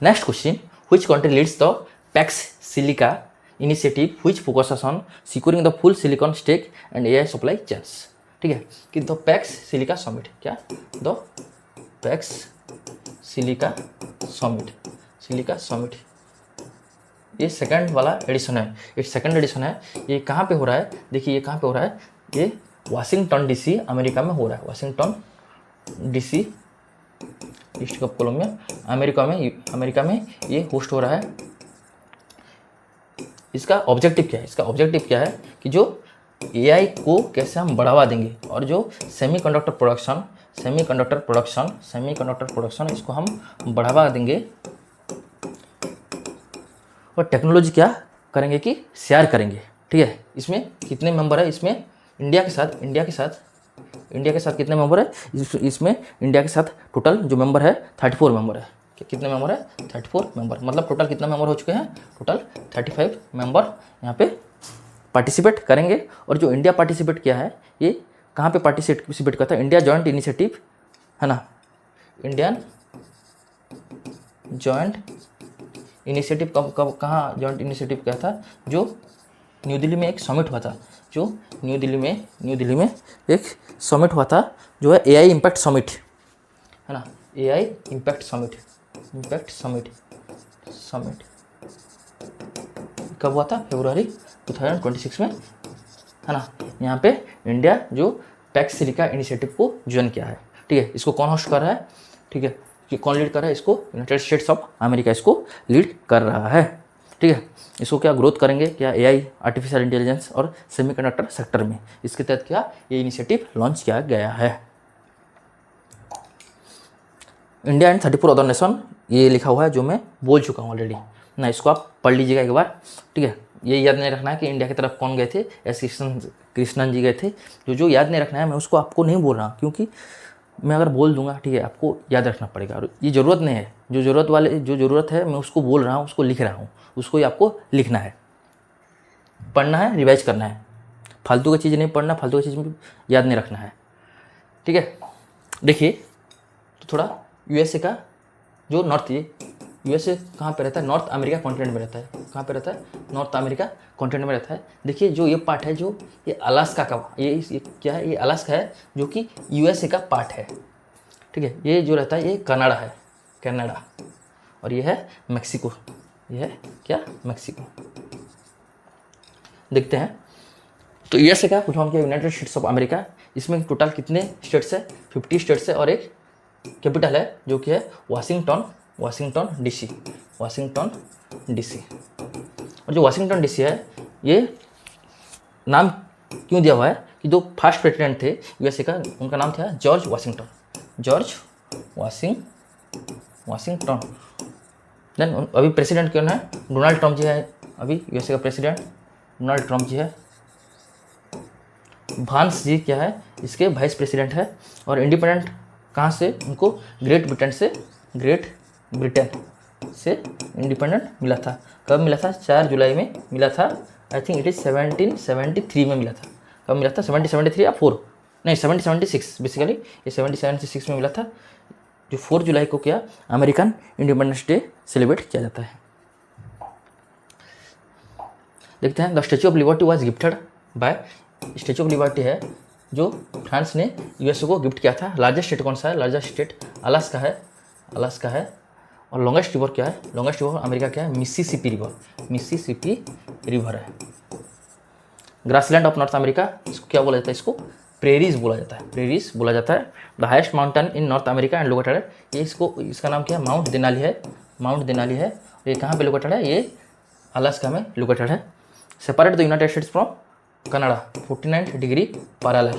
Next question, which country leads the Pax Silica initiative which focuses on securing the full silicon stack and AI supply chains, ठीक है। कि द पैक्स सिलिका समिट, क्या? द पैक्स सिलिका समिट ये सेकंड वाला edition है। ये second edition है। ये कहाँ पे हो रहा है? देखिए ये कहाँ पे हो रहा है? ये वाशिंगटन DC अमेरिका में हो रहा है। Washington DC District of Columbia America में ये होस्ट हो रहा है। इसका ऑब्जेक्टिव क्या है? इसका ऑब्जेक्टिव क्या है कि जो AI को कैसे हम बढ़ावा देंगे और जो सेमीकंडक्टर प्रोडक्शन इसको हम बढ़ावा देंगे और टेक्नोलॉजी क्या करेंगे कि शेयर करेंगे, ठीक है। इसमें कितने मेंबर है? इसमें इंडिया के साथ कितने मेंबर है? इसमें इंडिया के साथ टोटल जो मेंबर है 34 मेंबर है। कितने मेंबर है? 34 मेंबर। मतलब टोटल कितना मेंबर हो चुके हैं? टोटल 35 मेंबर यहाँ पे पार्टिसिपेट करेंगे। और जो इंडिया पार्टिसिपेट किया है, ये कहाँ पे पार्टिसिपेट करता है? इंडिया जॉइंट इनिशिएटिव, है ना। इंडियन जॉइंट इनिशिएटिव कहाँ जॉइंट इनिशिएटिव क्या था? जो न्यू दिल्ली में एक समिट हुआ था। जो न्यू दिल्ली में एक समिट हुआ था, जो है AI इम्पैक्ट समिट, है ना। AI इम्पैक्ट समिट कब हुआ था? फरवरी 2026 में, है ना। यहाँ पे इंडिया जो पैक्स सिलिका इनिशिएटिव को ज्वाइन किया है, ठीक है। इसको कौन होस्ट कर रहा है? ठीक है, कि कौन लीड कर रहा है इसको, यूनाइटेड स्टेट्स ऑफ अमेरिका इसको लीड कर रहा है। ठीक है, इसको क्या ग्रोथ करेंगे, क्या एआई, आर्टिफिशियल इंटेलिजेंस और सेमीकंडक्टर सेक्टर में, इसके तहत क्या ये इनिशिएटिव लॉन्च किया गया है। इंडिया एंड 34 अदर नेशन, ये लिखा हुआ है जो मैं बोल चुका हूँ ऑलरेडी ना, इसको आप पढ़ लीजिएगा एक बार। ठीक है, ये याद नहीं रखना है कि इंडिया की तरफ कौन गए थे, एस कृष्णन जी गए थे, जो याद नहीं रखना है, मैं उसको आपको नहीं बोल रहा क्योंकि मैं अगर बोल दूंगा, ठीक है, आपको याद रखना पड़ेगा और ये ज़रूरत नहीं है, जो ज़रूरत है मैं उसको बोल रहा हूँ, उसको लिख रहा हूँ, उसको ही आपको लिखना है, पढ़ना है, रिवाइज करना है, फालतू की चीज़ नहीं पढ़ना, फालतू की चीज़ में याद नहीं रखना है। ठीक है, देखिए तो थोड़ा यूएसए का जो नॉर्थ, ये यूएसए कहाँ पे रहता है, नॉर्थ अमेरिका कॉन्टिनेंट में रहता है। कहाँ पे रहता है, नॉर्थ अमेरिका कॉन्टिनेंट में रहता है। देखिए जो ये पार्ट है, जो ये अलास्का का, ये क्या है, ये अलास्का है जो कि यूएसए का पार्ट है। ठीक है, ये जो रहता है ये कनाडा है, कनाडा, और ये है मैक्सिको, ये है क्या, मैक्सिको। देखते हैं तो यूएसए का कुछ नाम क्या, यूनाइटेड स्टेट्स ऑफ अमेरिका, इसमें टोटल कितने स्टेट्स है, 50 स्टेट्स है और एक कैपिटल है जो कि है वाशिंगटन डीसी, वाशिंगटन डीसी। और जो वाशिंगटन डीसी है, ये नाम क्यों दिया हुआ है कि जो फर्स्ट प्रेसिडेंट थे यूएसए का, उनका नाम था जॉर्ज वाशिंगटन। देन अभी प्रेसिडेंट कौन है, डोनाल्ड ट्रम्प जी है, अभी यूएसए का प्रेसिडेंट डोनाल्ड ट्रम्प जी है। भांस जी क्या है, इसके वाइस प्रेसिडेंट है। और इंडिपेंडेंट कहाँ से, उनको ग्रेट ब्रिटेन से इंडिपेंडेंट मिला था। कब मिला था, 4 जुलाई में मिला था। आई थिंक इट इज़ 1773 में मिला था। कब मिला था, 1773 या 4, नहीं 1776 बेसिकली, ये 1776 में मिला था। जो 4 जुलाई को क्या अमेरिकन इंडिपेंडेंस डे सेलिब्रेट किया जाता है। देखते हैं, the statue of liberty was gifted bye, statue of liberty है जो फ्रांस ने यूएसए को गिफ्ट किया था। लार्जेस्ट स्टेट कौन सा है, लार्जेस्ट स्टेट अलास्का है। और लॉन्गेस्ट रिवर क्या है, लॉन्गेस्ट रिवर अमेरिका क्या है, मिसिसिपी रिवर है। ग्रासलैंड ऑफ नॉर्थ अमेरिका, इसको क्या बोला जाता है, इसको प्रेरीज बोला जाता है। The highest mountain in north America and located, ये इसका नाम क्या है, माउंट देनाली है। ये कहाँ पे लोकेटेड है, ये अलास्का में लोकेटेड है। Separate the United states from Canada 49 degree parallel,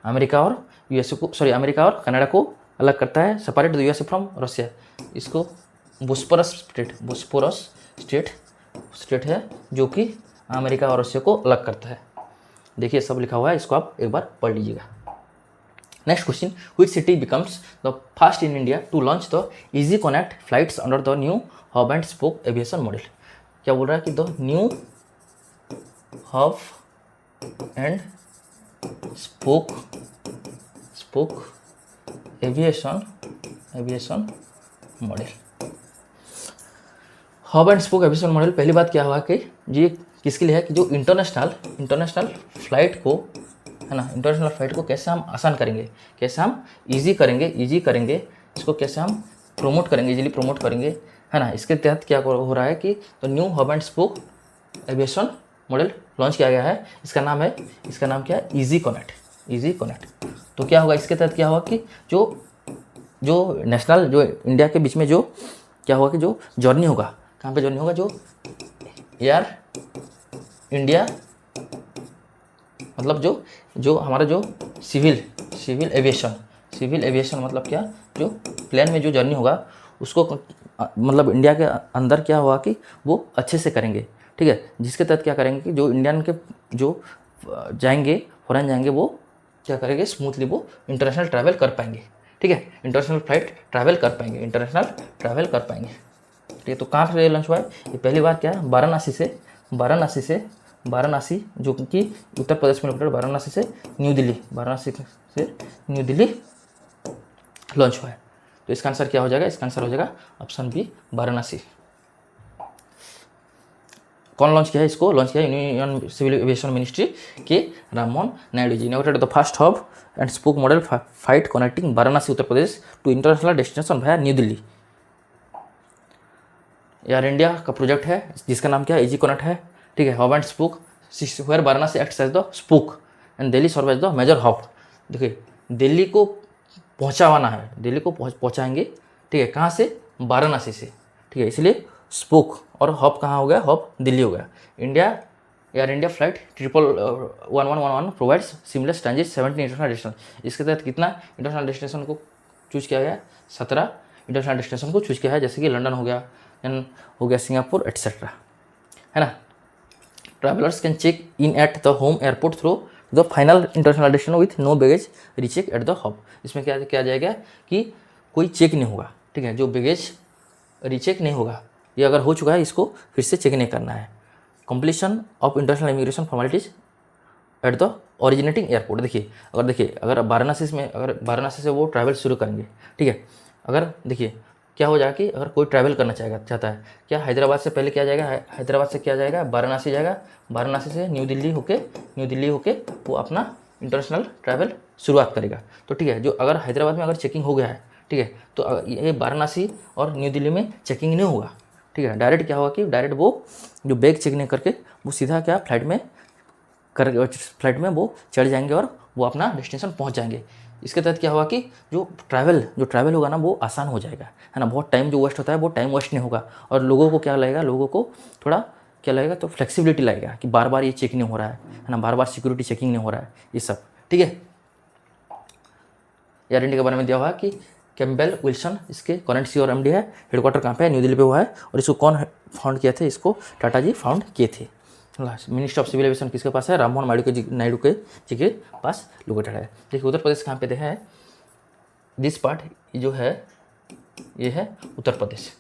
America और कनाडा को अलग करता है। Separate the USA from Russia, इसको बोस्पोरस स्टेट है जो कि अमेरिका और रशिया को अलग करता है। देखिए सब लिखा हुआ है, इसको आप एक बार पढ़ लीजिएगा। Next question, which city becomes the first in India to launch the easy connect flights under the new hub and spoke aviation model. क्या बोल रहा है कि the new hub and spoke aviation model. Hub and spoke aviation model, पहली बात क्या हुआ कि ये किसके लिए है कि जो इंटरनेशनल फ्लाइट को है ना, इंटरनेशनल फ्लाइट को कैसे हम आसान करेंगे, कैसे हम इजी करेंगे, इसको कैसे हम इजीली प्रमोट करेंगे, है ना। इसके तहत क्या हो रहा है कि तो new hub and spoke aviation model launch किया गया है। इसका नाम क्या है, इजी कनेक्ट। तो क्या होगा, इसके तहत क्या होगा कि जो नेशनल, जो इंडिया के बीच में जो क्या होगा कि जो जर्नी होगा, कहाँ पे जर्नी होगा, जो एयर इंडिया, मतलब जो हमारा जो सिविल एविएशन मतलब क्या, जो प्लेन में जो जर्नी होगा उसको मतलब इंडिया के अंदर क्या होगा कि वो अच्छे से करेंगे। ठीक है, जिसके तहत क्या करेंगे कि जो इंडियन के जो फॉरेन जाएंगे वो क्या करेंगे, स्मूथली वो इंटरनेशनल ट्रैवल कर पाएंगे। ठीक है, इंटरनेशनल फ्लाइट ट्रैवल कर पाएंगे। ठीक है, तो कहाँ से लॉन्च हुआ है, ये पहली बार क्या है, वाराणसी जो कि उत्तर प्रदेश में लोकेटेड, वाराणसी से न्यू दिल्ली लॉन्च हुआ है। तो इसका आंसर क्या हो जाएगा, इसका आंसर हो जाएगा ऑप्शन बी, वाराणसी। कौन लॉन्च किया है, इसको लॉन्च किया है यूनियन सिविल एविएशन मिनिस्ट्री के Rammohan Naidu ji. Innovated the first hub and spoke model flight connecting Varanasi Uttar Pradesh to international destination via New Delhi. Air India का प्रोजेक्ट है जिसका नाम क्या है, इजी कनेक्ट है। ठीक है, hub and spoke where Varanasi acts as the spoke and Delhi serve as the major hub. देखिए दिल्ली को पहुँचाना है, दिल्ली को पहुँचाएंगे, ठीक है। कहाँ से? वाराणसी से, ठीक है। इसलिए स्पोक और हब कहाँ हो गया? हब दिल्ली हो गया। Air India flight 1111 provides seamless transit 17 international destination. इसके तहत कितना इंटरनेशनल डेस्टिनेशन को चूज किया गया? 17 इंटरनेशनल डेस्टिनेशन को चूज किया है, जैसे कि लंदन हो गया, देन हो गया सिंगापुर एटसेट्रा, है ना। Travellers can check in at the home airport through the final international destination with no baggage recheck at the hub. इसमें क्या किया जाएगा कि कोई चेक नहीं होगा, ठीक है। जो बैगेज रीचेक नहीं होगा, ये अगर हो चुका है इसको फिर से चेक नहीं करना है। Completion of international immigration formalities at the originating airport. देखिए अगर वाराणसी से वो ट्रैवल शुरू करेंगे, ठीक है। अगर देखिए क्या हो जाएगा कि अगर कोई ट्रैवल करना चाहता है, क्या हैदराबाद से पहले क्या जाएगा? हैदराबाद से क्या जाएगा? वाराणसी जाएगा, वाराणसी से न्यू दिल्ली होके वो अपना इंटरनेशनल ट्रैवल शुरुआत करेगा। तो ठीक है, जो अगर हैदराबाद में अगर चेकिंग हो गया है, ठीक है, तो ये वाराणसी और न्यू दिल्ली में चेकिंग नहीं होगा, ठीक है। डायरेक्ट क्या होगा कि डायरेक्ट वो जो बैग चेक नहीं करके वो सीधा क्या फ्लाइट में वो चढ़ जाएंगे और वो अपना डेस्टिनेशन पहुंच जाएंगे। इसके तहत क्या होगा कि जो ट्रैवल होगा ना वो आसान हो जाएगा, है ना। बहुत टाइम जो वेस्ट होता है वो टाइम वेस्ट नहीं होगा, और लोगों को क्या लगेगा, लोगों को थोड़ा क्या लगेगा, तो फ्लेक्सिबिलिटी लगेगा कि बार बार ये चेक नहीं हो रहा है ना, बार बार सिक्योरिटी चेकिंग नहीं हो रहा है, ये सब, ठीक है। एयर इंडिया के बारे में दिया हुआ है कि कैम्पबेल विल्सन इसके करंट CEO और MD है। हेडक्वार्टर कहाँ पे है? न्यू दिल्ली पे हुआ है। और इसको कौन फाउंड किए थे? इसको टाटा जी फाउंड किए थे। मिनिस्टर ऑफ सिविल एविएशन किसके पास है? राममोहन नायडू के जी के पास लोकेटेड है। देखिए उत्तर प्रदेश कहाँ पे है? दिस पार्ट जो है ये है उत्तर प्रदेश,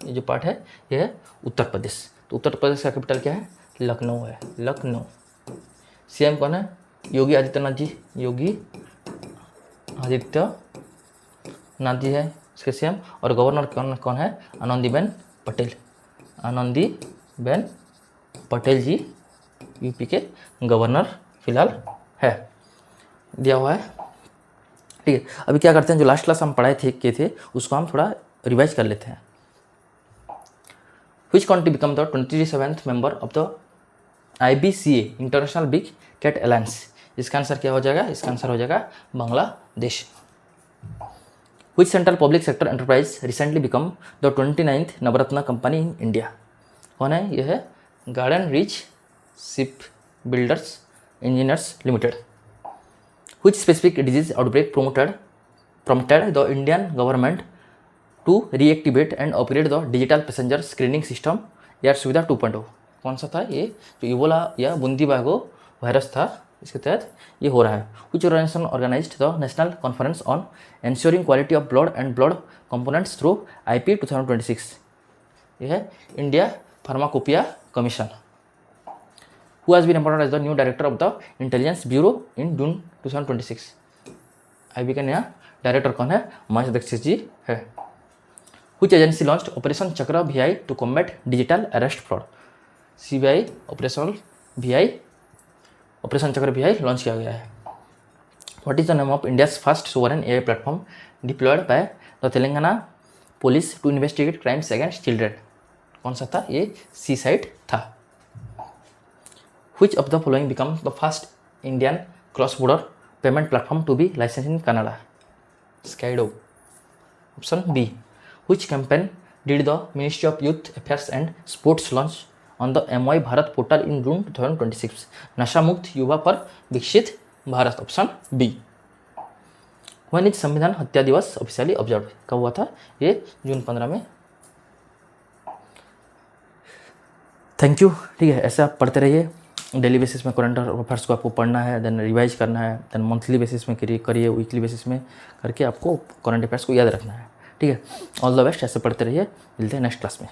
ये जो पार्ट है ये है उत्तर प्रदेश। तो उत्तर प्रदेश का कैपिटल क्या है? लखनऊ है, लखनऊ। CM कौन है? योगी आदित्यनाथ जी, योगी आदित्यनाथ जी है इसके CM। और गवर्नर कौन है? आनंदीबेन पटेल, आनंदीबेन पटेल जी यूपी के गवर्नर फिलहाल है, दिया हुआ है, ठीक है। अभी क्या करते हैं, जो लास्ट क्लास हम पढ़ाए थे उसको हम थोड़ा रिवाइज कर लेते हैं। Which country become the 27th member of the IBCA international big cat alliance? इसका आंसर क्या हो जाएगा? इसका आंसर हो जाएगा Bangladesh. Which central public sector enterprise recently become the 29th Navratna company in India? कौन है? यह है Garden Reach Shipbuilders Engineers Limited. Which specific disease outbreak prompted the Indian government to reactivate and operate the digital passenger screening system air सुविधा 2.0? कौन सा था ये? जो इबोला या बूंदीबागो वायरस था, इसके तहत ये हो रहा है। Which organization organized the national conference on ensuring quality of blood and blood components through IP 2026? ये है India pharmacopoeia commission. Who has been appointed as the new director of the intelligence bureau in June 2026? IB का नया director कौन है? महेश दीक्षित जी है। Which agency launched operation चक्र VI to combat digital arrest fraud? CBI operation चक्र VI launch किया गया है। What is the name of India's first sovereign AI platform deployed by the Telangana police to investigate crimes against children? कौन सा था? ये Seaside था। Which of the following becomes the first Indian cross-border payment platform to be licensed in Canada? Skydo. Option B. Which campaign did the Ministry of Youth Affairs and Sports launch on the MY Bharat portal in June 2026? नशा मुक्त युवा पर विकसित Bharat. Option B. When is संविधान हत्या दिवस officially observe? कब हुआ था? ये जून 15 में। थैंक यू, ठीक है। ऐसे आप पढ़ते रहिए, डेली बेसिस में करंट अफेयर्स को आपको पढ़ना है, देन रिवाइज करना है, देन मंथली बेसिस में करिए, वीकली बेसिस में करके आपको करंट अफेयर्स को याद रखना है, ठीक है। ऑल द बेस्ट, ऐसे पढ़ते रहिए, मिलते हैं नेक्स्ट क्लास में।